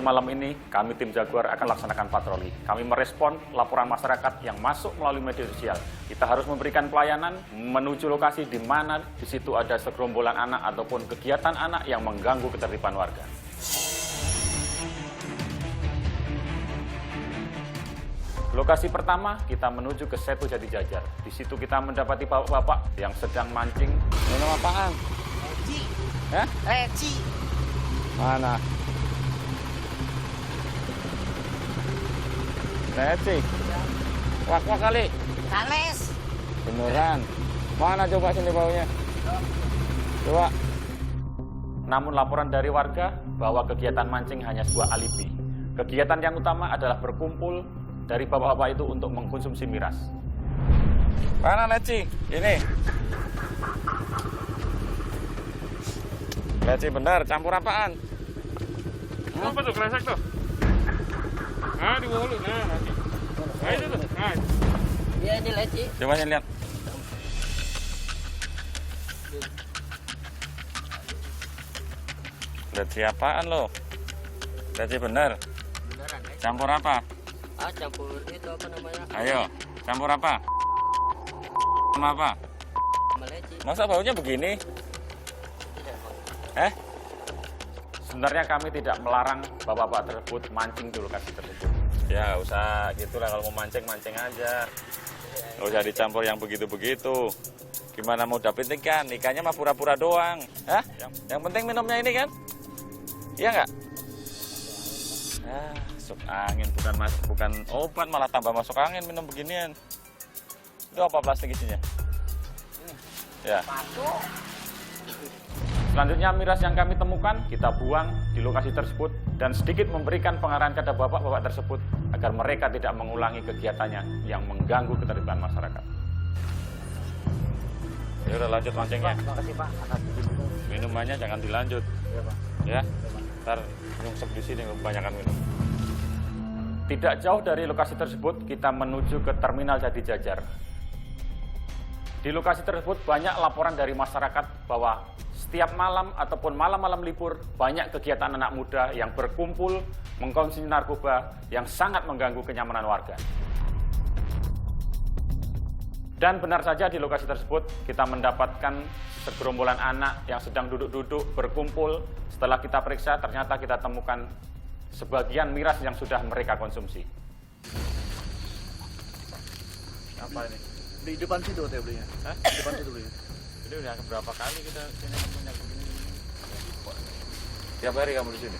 Malam ini, kami tim Jaguar akan laksanakan patroli. Kami merespon laporan masyarakat yang masuk melalui media sosial. Kita harus memberikan pelayanan menuju lokasi di mana di situ ada segerombolan anak ataupun kegiatan anak yang mengganggu ketertiban warga. Lokasi pertama, kita menuju ke Setu Jati Jajar. Di situ kita mendapati bapak-bapak yang sedang mancing. Minum apaan? Reci. Hah? Reci. Mana? Reci. Wak-wak kali. Tales. Beneran. Mana coba sini baunya? Coba. Namun laporan dari warga bahwa kegiatan mancing hanya sebuah alibi. Kegiatan yang utama adalah berkumpul dari bapak-bapak itu untuk mengkonsumsi miras. Mana Leci? Ini. Leci bener, campur apaan? Apa tuh kresek tuh? Nah, di bawah lu. Nah, nanti. Nah, itu tuh. Nah. Iya, ini leci. Coba saya lihat. Leci apaan lo? Leci bener. Beneran, Leci. Campur apa? Campur itu apa namanya? Ayo, campur apa? Sama apa? Sama leci. Masa baunya begini? Tidak, Eh? Bang. Sebenarnya kami tidak melarang bapak-bapak tersebut mancing di lokasi tersebut. Ya, usah gitulah kalau mau mancing, mancing aja. Nggak usah dicampur yang begitu-begitu. Gimana mau dapet ikan? Ikannya mah pura-pura doang. Hah? Yang penting minumnya ini kan? Iya nggak? Ah, masuk angin bukan obat, malah tambah masuk angin minum beginian. Itu apa plastik isinya? Ya. Selanjutnya miras yang kami temukan kita buang di lokasi tersebut dan sedikit memberikan pengarahan kepada bapak-bapak tersebut agar mereka tidak mengulangi kegiatannya yang mengganggu ketertiban masyarakat. Ya udah lanjut mancingnya. Makasih, Pak. Minumannya jangan dilanjut. Iya, Pak. Ya. Ntar nyungsep di sini kebanyakan minum. Tidak jauh dari lokasi tersebut kita menuju ke Terminal Jati Jajar. Di lokasi tersebut banyak laporan dari masyarakat bahwa setiap malam ataupun malam-malam libur banyak kegiatan anak muda yang berkumpul mengkonsumsi narkoba yang sangat mengganggu kenyamanan warga. Dan benar saja di lokasi tersebut kita mendapatkan segerombolan anak yang sedang duduk-duduk berkumpul. Setelah kita periksa ternyata kita temukan sebagian miras yang sudah mereka konsumsi. Apa ini? Di depan situ teh belinya. Hah? Di depan situ belinya. Ini udah berapa kali kita sini punya begini? Tiap hari kamu di sini?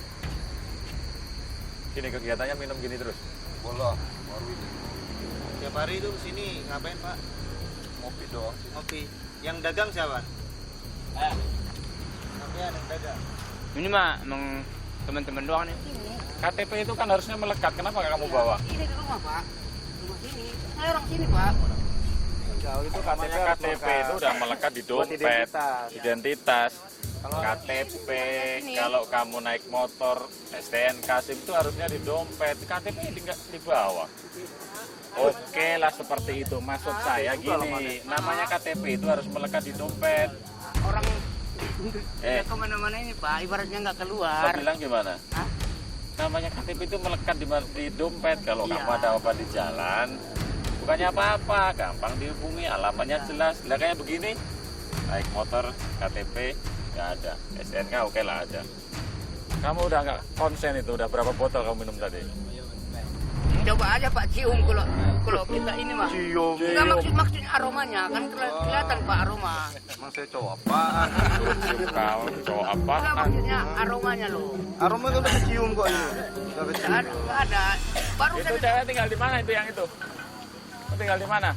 Gini kegiatannya minum gini terus? Bola, baru ini. Tiap hari itu kesini ngapain, Pak? Ngopi doang. Ngopi. Yang dagang siapa? Sampean yang dagang. Ini mah emang teman-teman doang nih. KTP itu kan harusnya melekat, kenapa nggak kamu bawa? Ini di rumah, Pak. Rumah sini. Saya orang sini, Pak. Jauh itu Namanya KTP itu udah melekat di dompet, identitas. KTP, kalau kamu naik motor, STNK, SIM itu harusnya di dompet. KTP nggak dibawa. Oke lah seperti itu. Maksud saya gini, namanya KTP itu harus melekat di dompet. Orang nggak kemana-mana ini, Pak. Ibaratnya nggak keluar. Saya bilang gimana? Hah? Namanya KTP itu melekat di dompet. Kalau Iya. kamu ada apa di jalan, bukannya apa-apa, gampang dihubungi, alamatnya jelas. Lah kayak begini, naik motor, KTP nggak ada, SNK oke lah ada. Kamu udah nggak konsen itu, udah berapa botol kamu minum tadi? Coba aja Pak cium kalau kita ini mah. Cium. Enggak maksudnya aromanya kan kelihatan Pak aroma. Emang saya cowok apaan? Kau cowok apa? Enggak maksudnya aromanya loh. Aroma kan udah kecium kok ini. Udah kecium. Enggak ada. Baru Itu cewek tinggal di mana itu yang itu? Kamu tinggal di mana?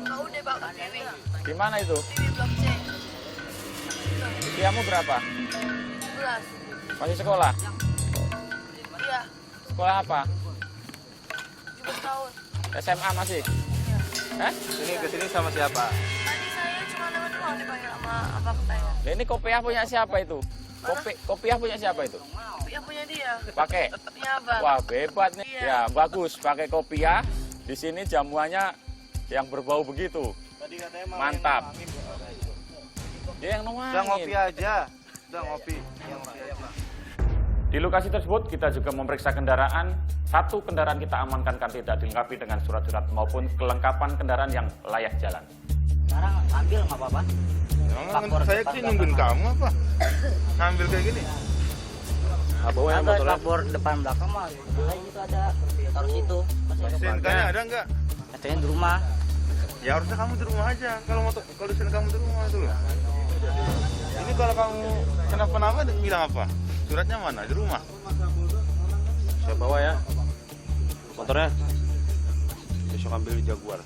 Kau udah Pak ini. Di mana itu? Ini blok C. Usiamu berapa? 11. Masih sekolah? Iya, Sekolah apa? 17 tahun. SMA masih? Sini ke sini sama siapa? Tadi saya cuma lewat doang dipanggil sama abang saya. Nah, ini kopiah punya siapa itu? Kopiah punya siapa itu? Dia punya dia. Pakai? Punya abang. Wah, hebat nih. Iya. Ya, bagus. Pakai kopiah. Di sini jamuannya yang berbau begitu. Tadi katanya mau Mantap. yang Dia yang nuangin. Udah ngopi aja. Udah ngopi. Yang ngopi aja. Di lokasi tersebut kita juga memeriksa kendaraan. Satu kendaraan kita amankan karena tidak dilengkapi dengan surat-surat maupun kelengkapan kendaraan yang layak jalan. Sekarang ambil nggak apa-apa? Saya sih nungguin kamu apa? Ngambil kayak gini. Ada lapor depan belakang mah. Kayak gitu ada. Taruh situ. STNK-nya ada nggak? Katanya di rumah. Ya harusnya kamu di rumah aja. Kalau STNK kamu di rumah dulu. Ini kalau kamu kenapa-napa bilang apa? Suratnya mana? Di rumah. Saya bawa ya motornya, besok ambil di Jaguar.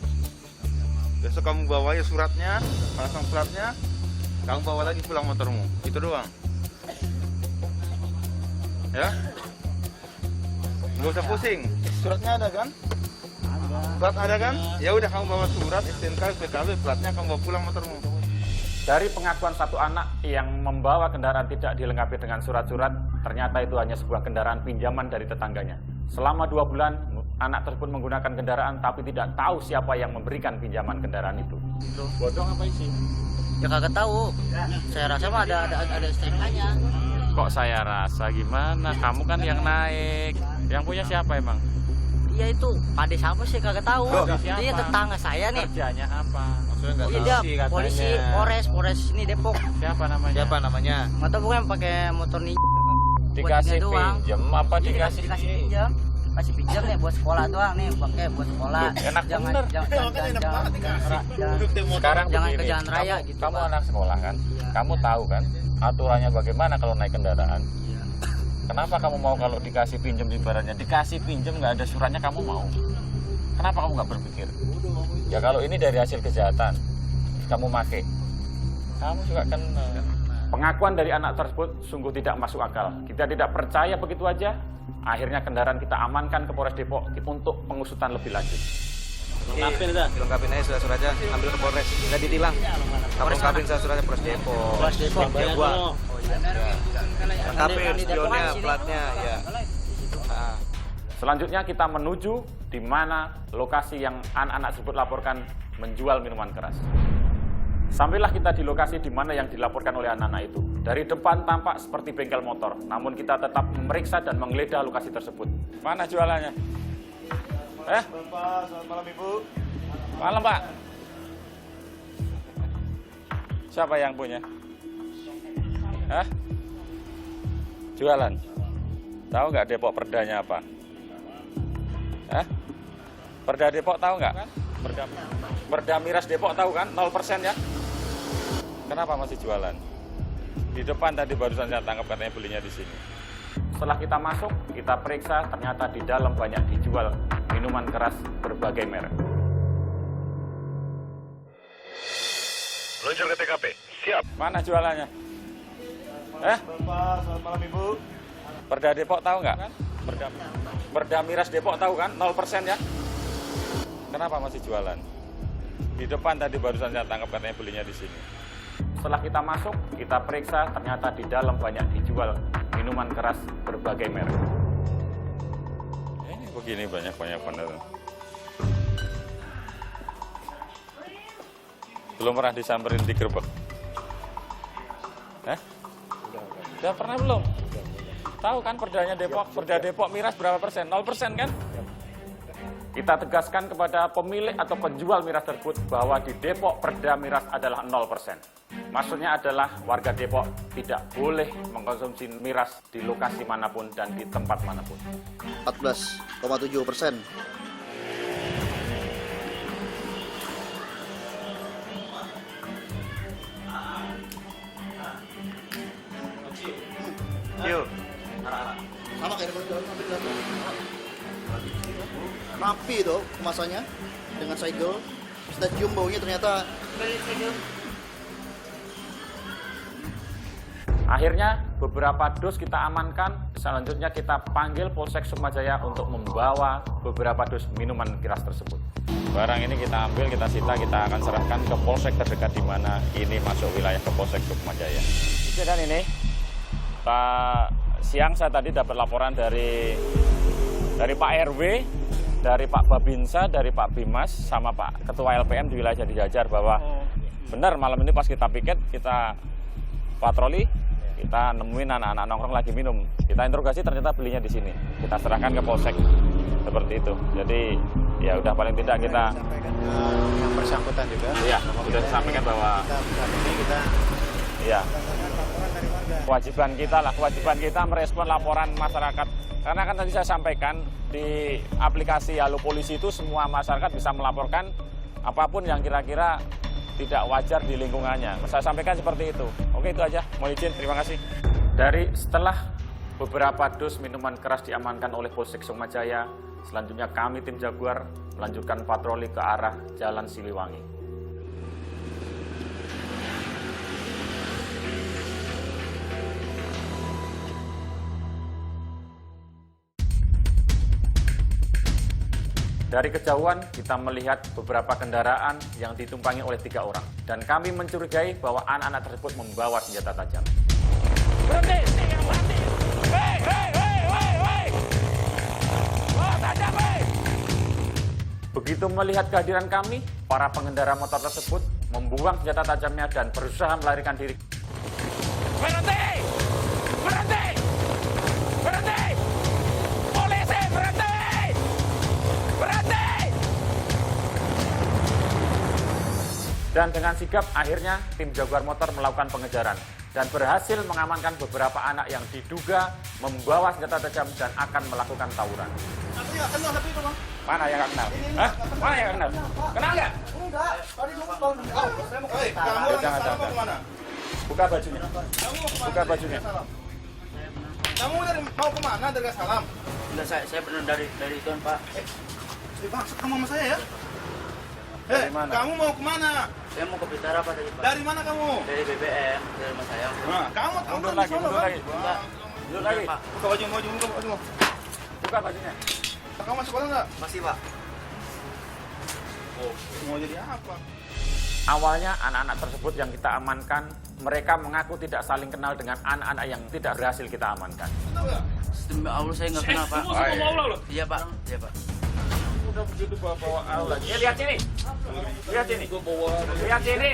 Besok kamu bawa ya suratnya, pasang suratnya, kamu bawa lagi pulang motormu. Itu doang. Ya? Nggak usah pusing. Suratnya ada kan? Surat ada kan? Ya udah kamu bawa surat STNK, PKB, platnya kamu bawa pulang motormu. Dari pengakuan satu anak yang membawa kendaraan tidak dilengkapi dengan surat-surat, ternyata itu hanya sebuah kendaraan pinjaman dari tetangganya. Selama 2 bulan, anak tersebut menggunakan kendaraan tapi tidak tahu siapa yang memberikan pinjaman kendaraan itu. Bodong apa isi? Ya kagak tahu. Saya rasa mah ada STNK-nya. Kok saya rasa gimana? Kamu kan yang naik. Yang punya siapa emang? Iya itu, Pade siapa sih kagak tahu. Siapa? Dia tetangga saya nih. Kerjanya apa? Iya dia polisi, Polres ini Depok. Siapa namanya? Siapa namanya? Nggak tahu pokoknya pakai motor nih. Dikasih Buat dia doang. pinjem apa Iya, dikasih? dikasih pinjam. Kasih pinjam nih buat sekolah doang nih, pakai buat sekolah. Enak jangan bener. Sekarang jangan ke begini, jalan raya gitu. kamu Pak. anak sekolah kan? Kamu tahu kan aturannya bagaimana kalau naik kendaraan? Kenapa kamu mau kalau dikasih pinjam ibaratnya? Dikasih pinjam nggak ada suratnya kamu mau? Kenapa kamu nggak berpikir? Ya kalau ini dari hasil kejahatan, kamu make, kamu juga kena. Pengakuan dari anak tersebut sungguh tidak masuk akal. Kita tidak percaya begitu aja. Akhirnya kendaraan kita amankan ke Polres Depok untuk pengusutan lebih lanjut. Dilengkapin aja surat-suratnya, ambil ke Polres, nggak ditilang. Kamu lengkapin surat-suratnya Polres Depok. Polres Depok. Jaguar. Lengkapin spionnya, platnya, ya. Nah. Selanjutnya kita menuju di mana lokasi yang anak-anak tersebut laporkan menjual minuman keras. Sampailah kita di lokasi di mana yang dilaporkan oleh anak-anak itu. Dari depan tampak seperti bengkel motor, namun kita tetap memeriksa dan menggeledah lokasi tersebut. Mana jualannya? Bapak, selamat malam Ibu. Malam Pak. Siapa yang punya? Hah? Jualan? Tahu nggak Depok perdanya apa? Hah? Perda Depok tahu nggak? Perda miras Depok tahu kan? 0% ya? Kenapa masih jualan? Di depan tadi barusan saya tangkap katanya belinya di sini. Setelah kita masuk, kita periksa, ternyata di dalam banyak dijual minuman keras berbagai merek. Luncur ke TKP. Siap. Mana jualannya? Bapak, selamat malam Ibu. Perda Depok tahu nggak? Perda miras Depok tahu kan? 0% ya? Kenapa masih jualan? Di depan tadi barusan saya tangkap katanya belinya di sini. Setelah kita masuk, kita periksa, ternyata di dalam banyak dijual minuman keras berbagai merek. Ini begini banyak-banyak bener. Belum pernah disamperin di gerbek? Udah pernah belum? Tahu kan perdanya Depok, perda Depok miras berapa persen? 0% kan? Kita tegaskan kepada pemilik atau penjual miras tersebut bahwa di Depok perda miras adalah 0%. Maksudnya adalah warga Depok tidak boleh mengkonsumsi miras di lokasi manapun dan di tempat manapun. 14,7%. Yuk. Sama kayak rapi itu kemasannya dengan segel. Kita cium baunya ternyata. Akhirnya beberapa dus kita amankan. Selanjutnya kita panggil Polsek Sukmajaya untuk membawa beberapa dus minuman keras tersebut. Barang ini kita ambil, kita sita, kita akan serahkan ke polsek terdekat di mana ini masuk wilayah ke Polsek Sukmajaya. Itu dan ini, siang saya tadi dapat laporan dari Pak RW, dari Pak Babinsa, dari Pak Bimas, sama Pak Ketua LPM di wilayah Jati Jajar bahwa benar malam ini pas kita piket, kita patroli, kita nemuin anak-anak nongkrong lagi minum. Kita interogasi ternyata belinya di sini. Kita serahkan ke polsek seperti itu. Jadi ya udah paling tidak kita Yang bersangkutan juga. ya sudah sampaikan bahwa ya kewajiban kita merespon laporan masyarakat. Karena kan tadi saya sampaikan di aplikasi Halo Polisi itu semua masyarakat bisa melaporkan apapun yang kira-kira tidak wajar di lingkungannya. Saya sampaikan seperti itu. Oke, itu aja. Mohon izin, terima kasih. Setelah beberapa dus minuman keras diamankan oleh Polsek Sukmajaya, selanjutnya kami tim Jaguar melanjutkan patroli ke arah Jalan Siliwangi. Dari kejauhan kita melihat beberapa kendaraan yang ditumpangi oleh 3 orang. Dan kami mencurigai bahwa anak-anak tersebut membawa senjata tajam. Berhenti! Berhenti! Hei! Hei! Hei! Hei! Hei! Bawa tajam, hei! Begitu melihat kehadiran kami, para pengendara motor tersebut membuang senjata tajamnya dan berusaha melarikan diri. Berhenti! Berhenti! Berhenti! Polisi, berhenti! Berhenti! Dan dengan sigap akhirnya tim Jaguar Motor melakukan pengejaran dan berhasil mengamankan beberapa anak yang diduga membawa senjata tajam dan akan melakukan tawuran. Mana yang nggak kenal? Hah? Mana yang nggak kenal? Kenal nggak? Enggak, tadi numpang. Saya mau ke Kamu Jangan. kemana? Buka bajunya. Buka bajunya. Kamu mau kemana dari Salam? Enggak, saya benar dari itu Pak. Dimaksud kamu sama saya ya? Dari mana? Kamu mau kemana? Saya mau ke Blitar Pak tadi Pak. Dari mana kamu? Dari BBM, dari rumah saya. Nah, kamu Mundur lagi, mundur lagi. Enggak. Mundur lagi. Pak. Buka baju, buka baju. Buka bajunya. Kamu masuk sekolah nggak? Masih Pak. Mau jadi apa? Awalnya anak-anak tersebut yang kita amankan, mereka mengaku tidak saling kenal dengan anak-anak yang tidak berhasil kita amankan. Tahu nggak? Demi Allah saya nggak kenal Pak. Semua sama Allah loh. Iya Pak, iya Pak. Udah begitu bawa Allah. Lihat sini. Lihat sini. Lihat sini.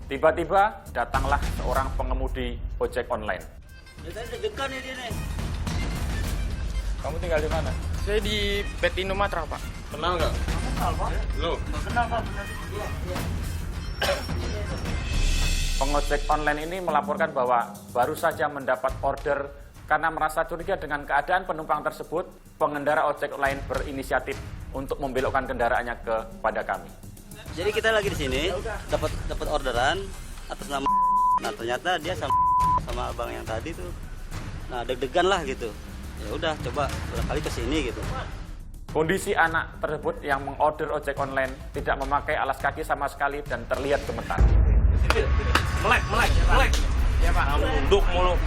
Tiba-tiba datanglah seorang pengemudi ojek online. Saya deg-degan ya dia nih. Kamu tinggal di mana? Saya di Petino Matra, Pak. Kenal nggak? Kenal Pak. Lo? Nggak kenal Pak, benar. Iya. Pengojek online ini melaporkan bahwa baru saja mendapat order karena merasa curiga dengan keadaan penumpang tersebut, pengendara ojek online berinisiatif untuk membelokkan kendaraannya kepada kami. Jadi kita lagi di sini dapat orderan atas nama. Nah ternyata dia sama abang yang tadi tuh. Nah deg-degan lah gitu. Ya udah coba barangkali ke sini gitu. Kondisi anak tersebut yang mengorder ojek online tidak memakai alas kaki sama sekali dan terlihat gemetar. Melek. Ya Pak. Nunduk mulu.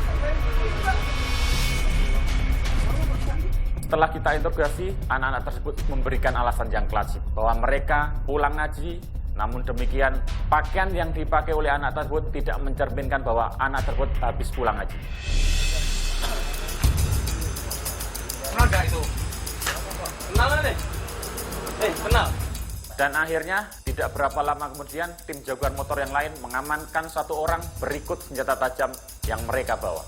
Setelah kita interogasi, anak-anak tersebut memberikan alasan yang klasik bahwa mereka pulang ngaji, namun demikian pakaian yang dipakai oleh anak tersebut tidak mencerminkan bahwa anak tersebut habis pulang ngaji. Kenal nggak itu? Kenal nih? Kenal. Dan akhirnya tidak berapa lama kemudian tim Jaguar Motor yang lain mengamankan 1 orang berikut senjata tajam yang mereka bawa.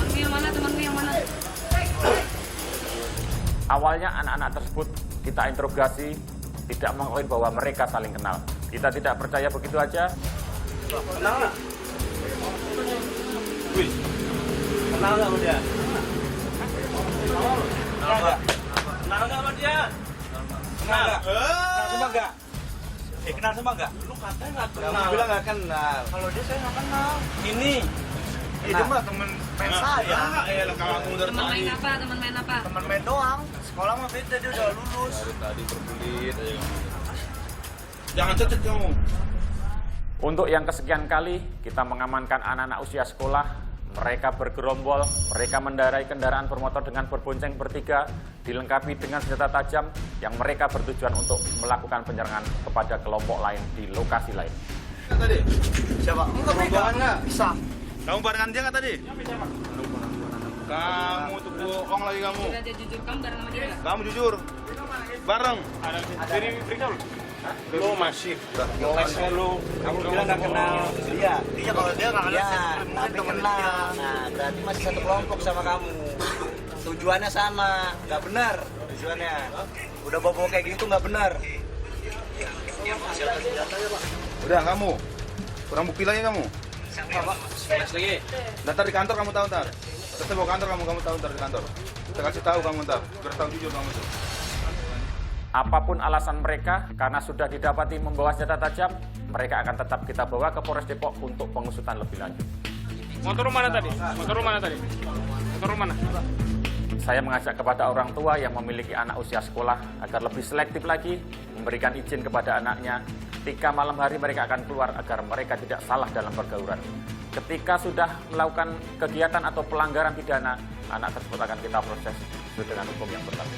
Temanmu yang mana? Awalnya anak-anak tersebut kita interogasi tidak mengakui bahwa mereka saling kenal. Kita tidak percaya begitu aja. Kenal nggak? Wih, kenal nggak sama dia? Kenal nggak? Kenal nggak sama dia? Kenal nggak? Kenal sama nggak? Kenal sama nggak? Lu katanya nggak kenal. Kamu bilang nggak kenal. Kalau dia saya nggak kenal. Ini. Itu mah temen main saya. Ya, kamu dari Teman tadi. main apa? Teman main apa? Temen main doang. Sekolah mah beda, dia udah lulus. Dari tadi berbelit aja. Jangan cecet kamu. Untuk yang kesekian kali kita mengamankan anak-anak usia sekolah. Mereka bergerombol, mereka mendarai kendaraan bermotor dengan berbonceng bertiga, dilengkapi dengan senjata tajam yang mereka bertujuan untuk melakukan penyerangan kepada kelompok lain di lokasi lain. Tadi? Siapa? Enggak pegang. Bisa. Kamu barengan dia nggak tadi? Kamu tuh bohong lagi kamu. Udah jujur kamu bareng sama dia nggak? Kamu jujur. Bareng. Ada sini periksa lu. Lu masih. Ngelesnya lu. Kamu bilang nggak kenal dia. Iya kalau dia nggak kenal, Ya, tapi kenal. Nah, berarti masih satu kelompok sama kamu. Tujuannya sama, nggak benar tujuannya. Udah bawa kayak gitu nggak benar. Udah kamu, kurang bukti lagi kamu. Ntar di kantor kamu tahu ntar. Kita bawa kantor kamu tahu ntar di kantor. Kita kasih tahu kamu ntar, biar tahu jujur kamu tuh. Apapun alasan mereka, karena sudah didapati membawa senjata tajam, mereka akan tetap kita bawa ke Polres Depok untuk pengusutan lebih lanjut. Motor mana tadi? Motor mana tadi? Motor mana? Saya mengajak kepada orang tua yang memiliki anak usia sekolah agar lebih selektif lagi, memberikan izin kepada anaknya. Ketika malam hari mereka akan keluar agar mereka tidak salah dalam pergaulan. Ketika sudah melakukan kegiatan atau pelanggaran pidana, anak tersebut akan kita proses sesuai dengan hukum yang berlaku.